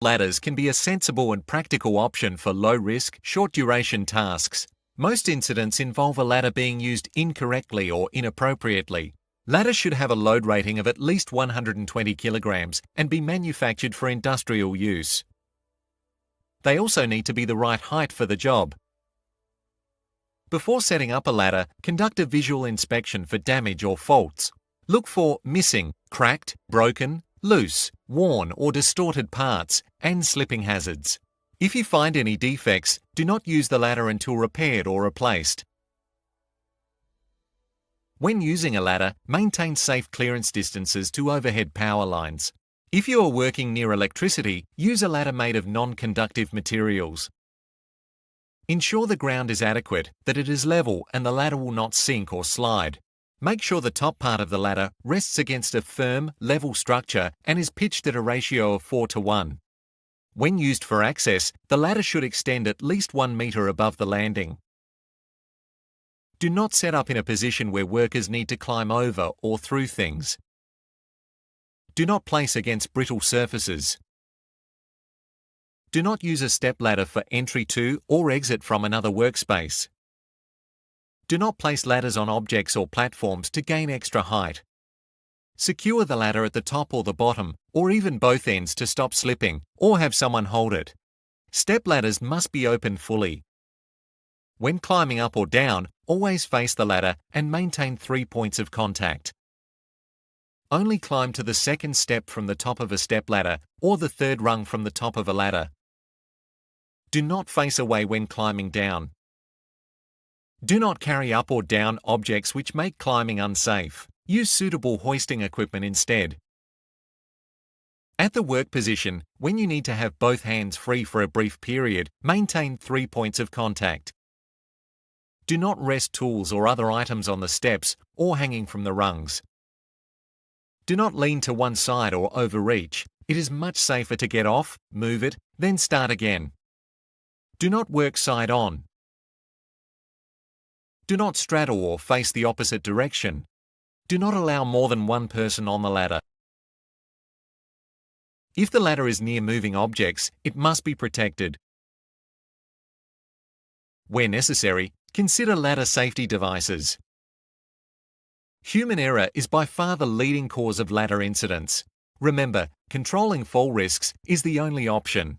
Ladders can be a sensible and practical option for low-risk, short-duration tasks. Most incidents involve a ladder being used incorrectly or inappropriately. Ladders should have a load rating of at least 120 kilograms and be manufactured for industrial use. They also need to be the right height for the job. Before setting up a ladder, conduct a visual inspection for damage or faults. Look for missing, cracked, broken, loose, worn or distorted parts, and slipping hazards. If you find any defects, do not use the ladder until repaired or replaced. When using a ladder, maintain safe clearance distances to overhead power lines. If you are working near electricity, use a ladder made of non-conductive materials. Ensure the ground is adequate, that it is level and the ladder will not sink or slide. Make sure the top part of the ladder rests against a firm, level structure and is pitched at a ratio of 4:1. When used for access, the ladder should extend at least 1 meter above the landing. Do not set up in a position where workers need to climb over or through things. Do not place against brittle surfaces. Do not use a stepladder for entry to or exit from another workspace. Do not place ladders on objects or platforms to gain extra height. Secure the ladder at the top or the bottom, or even both ends to stop slipping, or have someone hold it. Step ladders must be opened fully. When climbing up or down, always face the ladder and maintain 3 points of contact. Only climb to the second step from the top of a stepladder or the third rung from the top of a ladder. Do not face away when climbing down. Do not carry up or down objects which make climbing unsafe. Use suitable hoisting equipment instead. At the work position, when you need to have both hands free for a brief period, maintain 3 points of contact. Do not rest tools or other items on the steps or hanging from the rungs. Do not lean to one side or overreach. It is much safer to get off, move it, then start again. Do not work side on. Do not straddle or face the opposite direction. Do not allow more than one person on the ladder. If the ladder is near moving objects, it must be protected. Where necessary, consider ladder safety devices. Human error is by far the leading cause of ladder incidents. Remember, controlling fall risks is the only option.